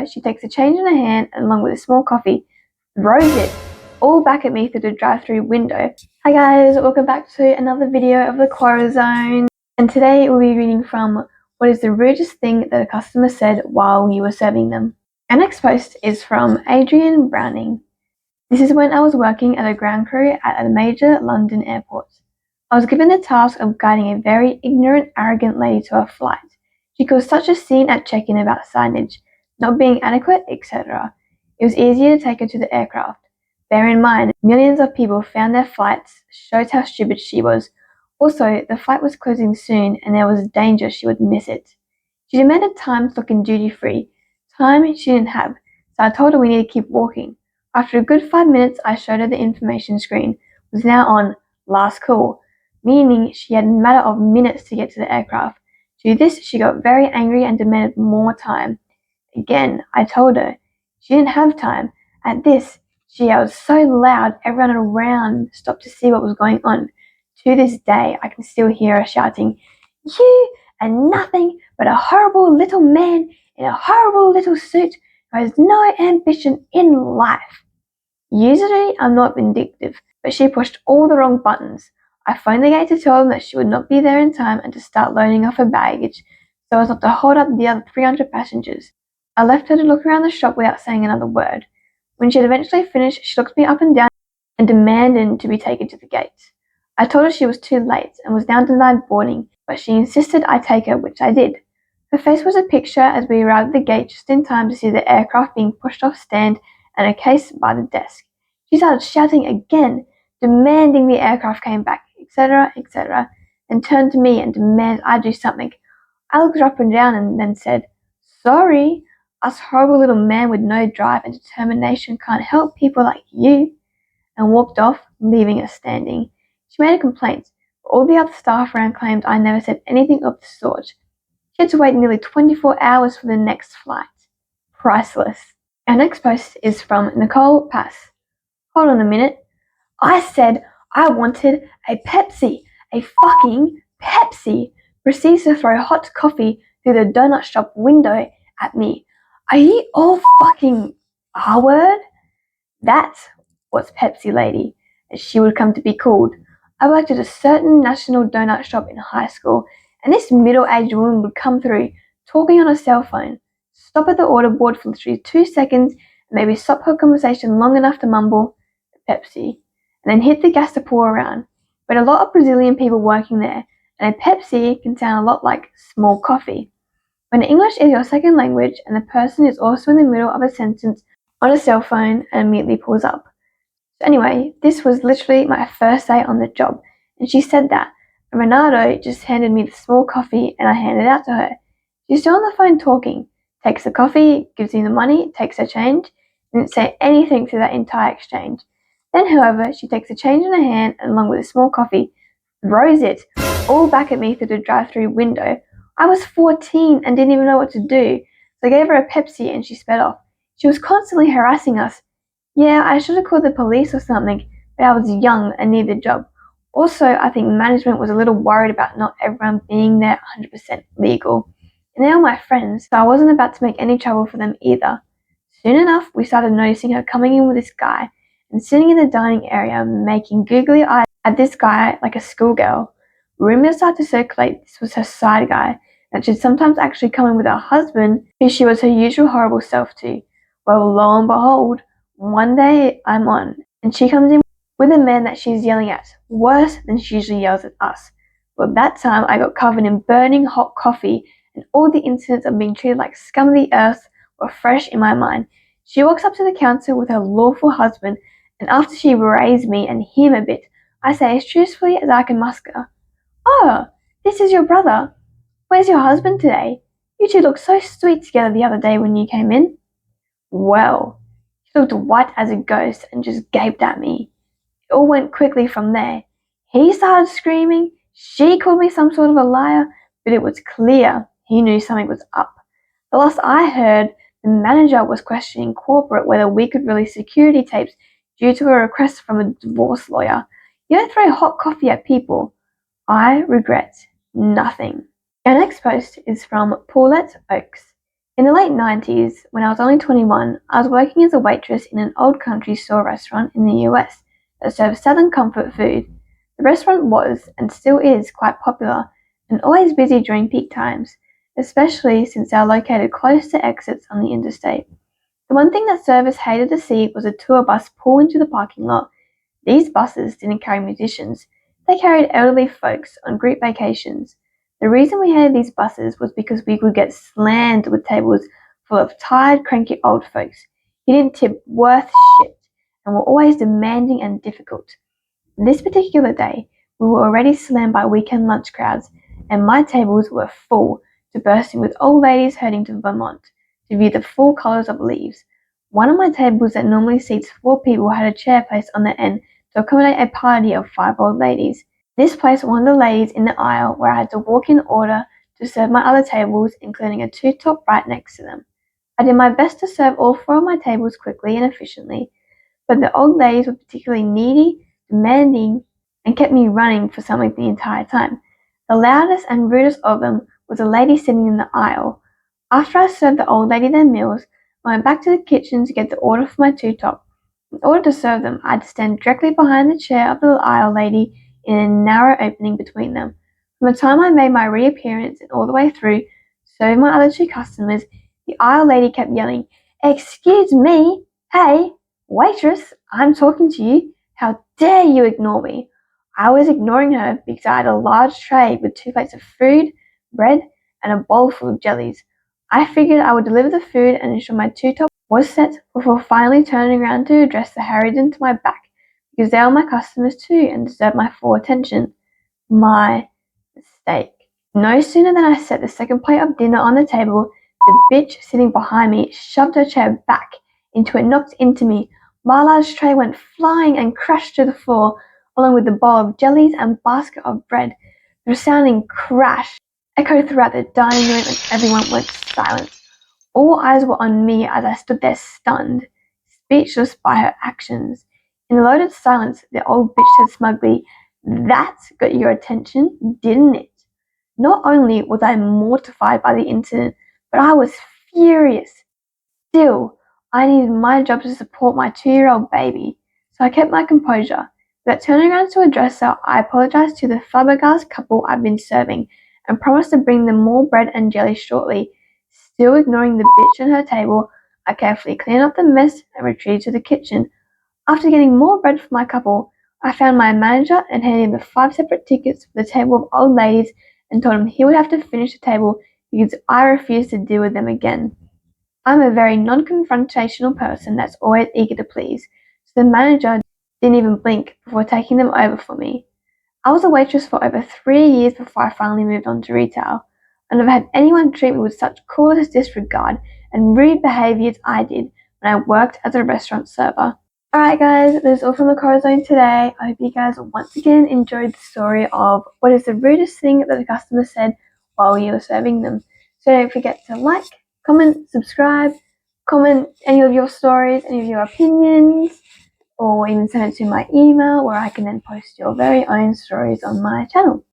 She takes a change in her hand and along with a small coffee, throws it all back at me through the drive-through window. Hi guys, welcome back to another video of the Quora Zone. And today we'll be reading from what is the rudest thing that a customer said while you were serving them. Our next post is from Adrian Browning. This is when I was working at a ground crew at a major London airport. I was given the task of guiding a very ignorant, arrogant lady to her flight. She caused such a scene at check-in about signage not being adequate, etc. It was easier to take her to the aircraft. Bear in mind, millions of people found their flights, shows how stupid she was. Also, the flight was closing soon and there was danger she would miss it. She demanded time to look in duty-free, time she didn't have, so I told her we need to keep walking. After a good 5 minutes, I showed her the information screen was now on last call, meaning she had a matter of minutes to get to the aircraft. To this, she got very angry and demanded more time. Again, I told her she didn't have time. At this, she yelled so loud everyone around stopped to see what was going on. To this day, I can still hear her shouting, "You are nothing but a horrible little man in a horrible little suit who has no ambition in life." Usually, I'm not vindictive, but she pushed all the wrong buttons. I phoned the gate to tell them that she would not be there in time and to start loading off her baggage so as not to hold up the other 300 passengers. I left her to look around the shop without saying another word. When she had eventually finished, she looked me up and down and demanded to be taken to the gate. I told her she was too late and was now denied boarding, but she insisted I take her, which I did. Her face was a picture as we arrived at the gate just in time to see the aircraft being pushed off stand and a case by the desk. She started shouting again, demanding the aircraft came back, etc., etc., and turned to me and demanded I do something. I looked her up and down and then said, "Sorry, us horrible little man with no drive and determination can't help people like you," and walked off, leaving us standing. She made a complaint, but all the other staff around claimed I never said anything of the sort. She had to wait nearly 24 hours for the next flight. Priceless. Our next post is from Nicole Pass. Hold on a minute. I said I wanted a Pepsi. A fucking Pepsi. Proceeds to throw hot coffee through the donut shop window at me. Are you all fucking R-word? That was Pepsi Lady, as she would come to be called. I worked at a certain national donut shop in high school, and this middle-aged woman would come through, talking on her cell phone, stop at the order board for literally 2 seconds, and maybe stop her conversation long enough to mumble, "Pepsi," and then hit the gas to pour around. But a lot of Brazilian people working there, and a Pepsi can sound a lot like small coffee. When English is your second language and the person is also in the middle of a sentence on a cell phone and immediately pulls up. So anyway, this was literally my first day on the job, and she said that. And Renato just handed me the small coffee and I handed it out to her. She's still on the phone talking, takes the coffee, gives me the money, takes her change, didn't say anything through that entire exchange. Then, however, she takes the change in her hand and along with a small coffee, throws it all back at me through the drive-through window. I was 14 and didn't even know what to do, so I gave her a Pepsi and she sped off. She was constantly harassing us. Yeah, I should have called the police or something, but I was young and needed a job. Also, I think management was a little worried about not everyone being there 100% legal. And they were my friends, so I wasn't about to make any trouble for them either. Soon enough, we started noticing her coming in with this guy and sitting in the dining area making googly eyes at this guy like a schoolgirl. Rumors started to circulate this was her side guy, that she'd sometimes actually come in with her husband, who she was her usual horrible self to. Well, lo and behold, one day I'm on, and she comes in with a man that she's yelling at, worse than she usually yells at us. Well, that time I got covered in burning hot coffee, and all the incidents of being treated like scum of the earth were fresh in my mind. She walks up to the counter with her lawful husband, and after she berates me and him a bit, I say as truthfully as I can muster, "Oh, this is your brother. Where's your husband today? You two looked so sweet together the other day when you came in." Well, she looked white as a ghost and just gaped at me. It all went quickly from there. He started screaming, she called me some sort of a liar, but it was clear he knew something was up. The last I heard, the manager was questioning corporate whether we could release security tapes due to a request from a divorce lawyer. You don't throw hot coffee at people. I regret nothing. Our next post is from Paulette Oakes. In the late 90s, when I was only 21, I was working as a waitress in an old country store restaurant in the US that served Southern comfort food. The restaurant was, and still is, quite popular and always busy during peak times, especially since they are located close to exits on the interstate. The one thing that servers hated to see was a tour bus pull into the parking lot. These buses didn't carry musicians, they carried elderly folks on group vacations. The reason we hated these buses was because we would get slammed with tables full of tired, cranky old folks who didn't tip worth shit and were always demanding and difficult. This particular day, we were already slammed by weekend lunch crowds, and my tables were full to bursting with old ladies heading to Vermont to view the full colors of leaves. One of my tables that normally seats 4 people had a chair placed on the end to accommodate a party of 5 old ladies. This placed one of the ladies in the aisle where I had to walk in order to serve my other tables, including a two-top right next to them. I did my best to serve all 4 of my tables quickly and efficiently, but the old ladies were particularly needy, demanding, and kept me running for something the entire time. The loudest and rudest of them was a lady sitting in the aisle. After I served the old lady their meals, I went back to the kitchen to get the order for my two-top. In order to serve them, I had to stand directly behind the chair of the aisle lady in a narrow opening between them. From the time I made my reappearance and all the way through, serving my other 2 customers, the aisle lady kept yelling, "Excuse me! Hey! Waitress! I'm talking to you! How dare you ignore me?" I was ignoring her because I had a large tray with 2 plates of food, bread, and a bowl full of jellies. I figured I would deliver the food and ensure my two-top was set before finally turning around to address the Harridan to my back, because they were my customers too and deserved my full attention. My mistake. No sooner than I set the second plate of dinner on the table, the bitch sitting behind me shoved her chair back into it, knocked into me. My large tray went flying and crashed to the floor, along with the bowl of jellies and basket of bread. The resounding crash echoed throughout the dining room and everyone went silent. All eyes were on me as I stood there stunned, speechless by her actions. In the loaded silence, the old bitch said smugly, "That got your attention, didn't it?" Not only was I mortified by the incident, but I was furious. Still, I needed my job to support my 2-year-old baby, so I kept my composure. Without turning around to address her, I apologized to the flabbergasted couple I'd been serving and promised to bring them more bread and jelly shortly. Still ignoring the bitch and her table, I carefully cleaned up the mess and retreated to the kitchen. After getting more bread for my couple, I found my manager and handed him the 5 separate tickets for the table of old ladies and told him he would have to finish the table because I refused to deal with them again. I'm a very non-confrontational person that's always eager to please, so the manager didn't even blink before taking them over for me. I was a waitress for over 3 years before I finally moved on to retail. I never had anyone treat me with such coolest disregard and rude behaviour as I did when I worked as a restaurant server. Alright guys, that's all from the Quora Zone today. I hope you guys once again enjoyed the story of what is the rudest thing that the customer said while you were serving them. So don't forget to like, comment, subscribe, comment any of your stories, any of your opinions, or even send it to my email where I can then post your very own stories on my channel.